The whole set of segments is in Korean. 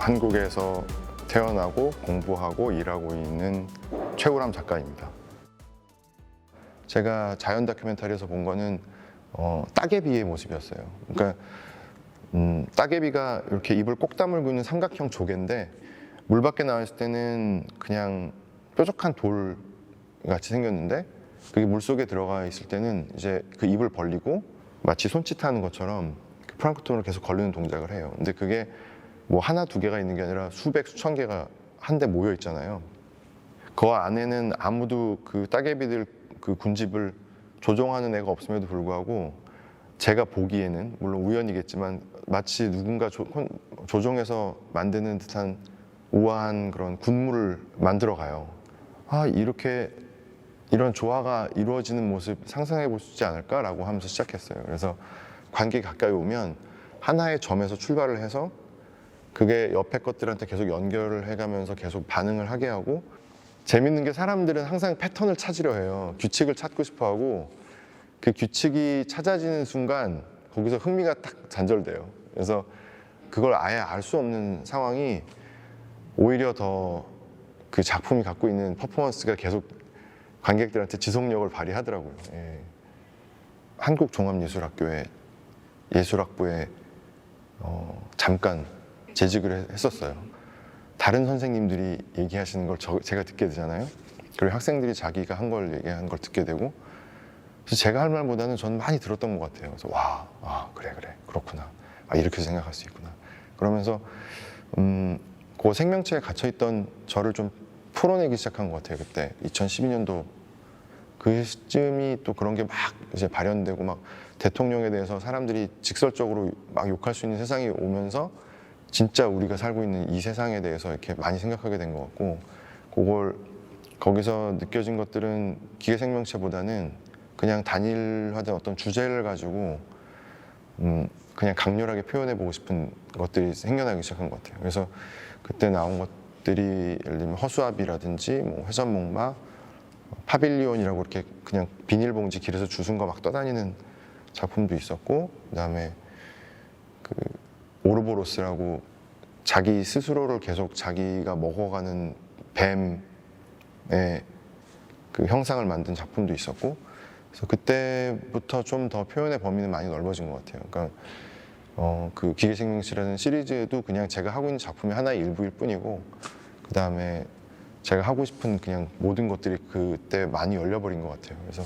한국에서 태어나고 공부하고 일하고 있는 최우람 작가입니다. 제가 자연 다큐멘터리에서 본 거는 따개비의 모습이었어요. 그러니까 따개비가 이렇게 입을 꼭 다물고 있는 삼각형 조개인데 물 밖에 나와 있을 때는 그냥 뾰족한 돌 같이 생겼는데 그게 물 속에 들어가 있을 때는 이제 그 입을 벌리고 마치 손짓하는 것처럼 그 플랑크톤을 계속 걸리는 동작을 해요. 근데 그게 뭐 하나 두 개가 있는 게 아니라 수백 수천 개가 한데 모여 있잖아요. 그 안에는 아무도 그 따개비들 그 군집을 조종하는 애가 없음에도 불구하고 제가 보기에는 물론 우연이겠지만 마치 누군가 조종해서 만드는 듯한 우아한 그런 군무를 만들어 가요. 아, 이런 조화가 이루어지는 모습 상상해 볼 수 있지 않을까라고 하면서 시작했어요. 그래서 관객이 가까이 오면 하나의 점에서 출발을 해서 그게 옆에 것들한테 계속 연결을 해가면서 계속 반응을 하게 하고, 재밌는 게 사람들은 항상 패턴을 찾으려 해요. 규칙을 찾고 싶어 하고, 그 규칙이 찾아지는 순간 거기서 흥미가 딱 잔절돼요. 그래서 그걸 아예 알 수 없는 상황이 오히려 더 그 작품이 갖고 있는 퍼포먼스가 계속 관객들한테 지속력을 발휘하더라고요. 예. 한국종합예술학교의 예술학부에 잠깐 재직을 했었어요. 다른 선생님들이 얘기하시는 걸 제가 듣게 되잖아요. 그리고 학생들이 자기가 한 걸 얘기한 걸 듣게 되고, 그래서 제가 할 말보다는 저는 많이 들었던 것 같아요. 그래서 그래 그렇구나. 이렇게 생각할 수 있구나. 그러면서 그 생명체에 갇혀 있던 저를 좀 풀어내기 시작한 것 같아요. 그때 2012년도 그 시점이 또 그런 게 막 이제 발현되고 막 대통령에 대해서 사람들이 직설적으로 막 욕할 수 있는 세상이 오면서 진짜 우리가 살고 있는 이 세상에 대해서 이렇게 많이 생각하게 된 것 같고, 거기서 느껴진 것들은 기계 생명체보다는 그냥 단일화된 어떤 주제를 가지고 그냥 강렬하게 표현해보고 싶은 것들이 생겨나기 시작한 것 같아요. 그래서 그때 나온 것들이 예를 들면 허수아비라든지 뭐 회전목마, 파빌리온이라고 이렇게 그냥 비닐봉지 길에서 주순과 막 떠다니는 작품도 있었고, 그다음에 그 오르보로스라고 자기 스스로를 계속 자기가 먹어가는 뱀의 그 형상을 만든 작품도 있었고, 그래서 그때부터 좀 더 표현의 범위는 많이 넓어진 것 같아요. 그러니까 그 기계생명체라는 시리즈에도 그냥 제가 하고 있는 작품이 하나의 일부일 뿐이고, 그 다음에 제가 하고 싶은 그냥 모든 것들이 그때 많이 열려버린 것 같아요. 그래서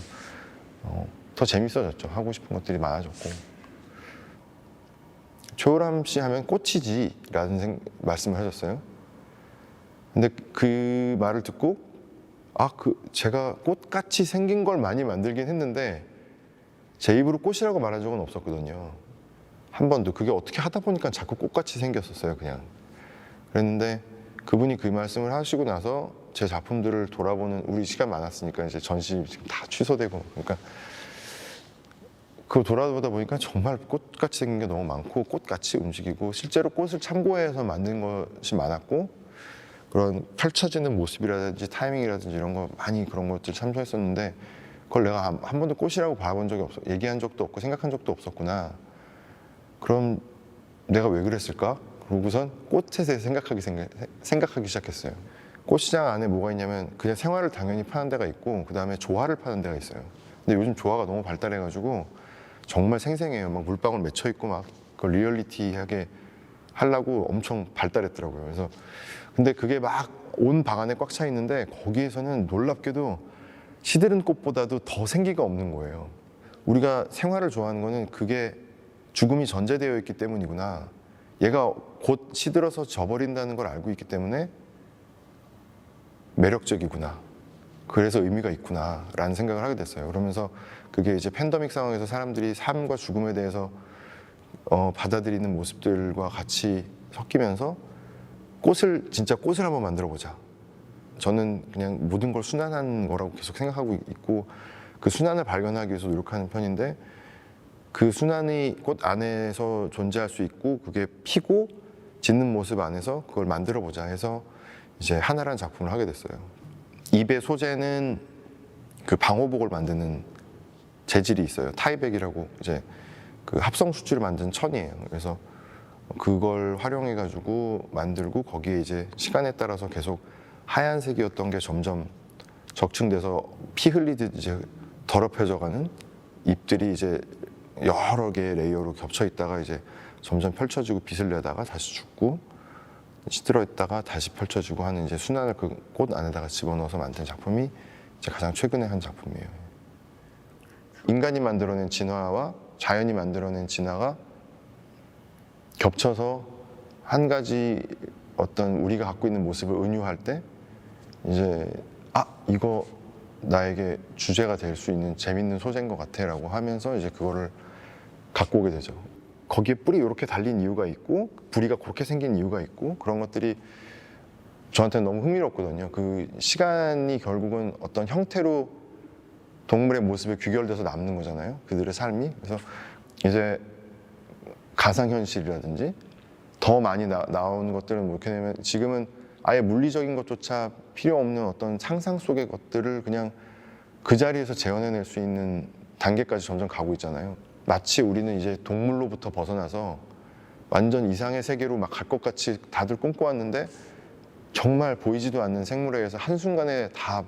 더 재밌어졌죠. 하고 싶은 것들이 많아졌고. 최우람 씨 하면 꽃이지 라는 말씀을 하셨어요. 근데 그 말을 듣고 제가 꽃같이 생긴 걸 많이 만들긴 했는데 제 입으로 꽃이라고 말한 적은 없었거든요. 한 번도. 그게 어떻게 하다 보니까 자꾸 꽃같이 생겼었어요. 그냥 그랬는데 그분이 그 말씀을 하시고 나서 제 작품들을 돌아보는, 우리 시간 많았으니까 이제 전시 지금 다 취소되고, 그러니까 그거 돌아보다 보니까 정말 꽃같이 생긴 게 너무 많고 꽃같이 움직이고 실제로 꽃을 참고해서 만든 것이 많았고, 그런 펼쳐지는 모습이라든지 타이밍이라든지 이런 거 많이 그런 것들 참조했었는데 그걸 내가 한 번도 꽃이라고 봐본 적이 없어, 얘기한 적도 없고 생각한 적도 없었구나. 그럼 내가 왜 그랬을까? 그러고선 꽃에 대해 생각하기 시작했어요. 꽃시장 안에 뭐가 있냐면 그냥 생화를 당연히 파는 데가 있고, 그 다음에 조화를 파는 데가 있어요. 근데 요즘 조화가 너무 발달해가지고 정말 생생해요. 막 물방울 맺혀 있고 막 그걸 리얼리티하게 하려고 엄청 발달했더라고요. 그래서 근데 그게 막 온 방 안에 꽉 차 있는데 거기에서는 놀랍게도 시드른 꽃보다도 더 생기가 없는 거예요. 우리가 생화를 좋아하는 거는 그게 죽음이 전제되어 있기 때문이구나. 얘가 곧 시들어서 져버린다는 걸 알고 있기 때문에 매력적이구나. 그래서 의미가 있구나 라는 생각을 하게 됐어요. 그러면서 그게 이제 팬데믹 상황에서 사람들이 삶과 죽음에 대해서 받아들이는 모습들과 같이 섞이면서 진짜 꽃을 한번 만들어 보자. 저는 그냥 모든 걸 순환한 거라고 계속 생각하고 있고, 그 순환을 발견하기 위해서 노력하는 편인데, 그 순환이 꽃 안에서 존재할 수 있고 그게 피고 짓는 모습 안에서 그걸 만들어 보자 해서 이제 하나라는 작품을 하게 됐어요. 잎의 소재는 그 방호복을 만드는 재질이 있어요. 타이백이라고 이제 그 합성 수지를 만든 천이에요. 그래서 그걸 활용해가지고 만들고 거기에 이제 시간에 따라서 계속 하얀색이었던 게 점점 적층돼서 피 흘리듯 이제 더럽혀져가는 잎들이 이제 여러 개의 레이어로 겹쳐 있다가 이제 점점 펼쳐지고 빛을 내다가 다시 죽고 시들어 있다가 다시 펼쳐지고 하는 이제 순환을 그 꽃 안에다가 집어넣어서 만든 작품이 이제 가장 최근에 한 작품이에요. 인간이 만들어낸 진화와 자연이 만들어낸 진화가 겹쳐서 한 가지 어떤 우리가 갖고 있는 모습을 은유할 때 이제 이거 나에게 주제가 될 수 있는 재밌는 소재인 것 같아라고 하면서 이제 그거를 갖고 오게 되죠. 거기에 뿔이 이렇게 달린 이유가 있고 부리가 그렇게 생긴 이유가 있고 그런 것들이 저한테는 너무 흥미롭거든요. 그 시간이 결국은 어떤 형태로 동물의 모습에 귀결돼서 남는 거잖아요. 그들의 삶이. 그래서 이제 가상현실이라든지 더 많이 나오는 것들은 뭐 이렇게 되면 지금은 아예 물리적인 것조차 필요 없는 어떤 상상 속의 것들을 그냥 그 자리에서 재현해낼 수 있는 단계까지 점점 가고 있잖아요. 마치 우리는 이제 동물로부터 벗어나서 완전 이상의 세계로 막 갈 것 같이 다들 꿈꿔왔는데 정말 보이지도 않는 생물에 의해서 한순간에 다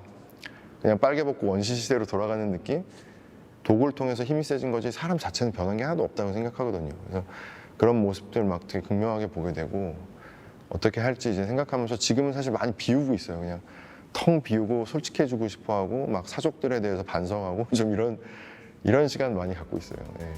그냥 빨개 벗고 원시 시대로 돌아가는 느낌? 도구를 통해서 힘이 세진 거지 사람 자체는 변한 게 하나도 없다고 생각하거든요. 그래서 그런 모습들 막 되게 극명하게 보게 되고 어떻게 할지 이제 생각하면서 지금은 사실 많이 비우고 있어요. 그냥 텅 비우고 솔직해지고 싶어하고 막 사족들에 대해서 반성하고 좀 이런 시간 많이 갖고 있어요. 네.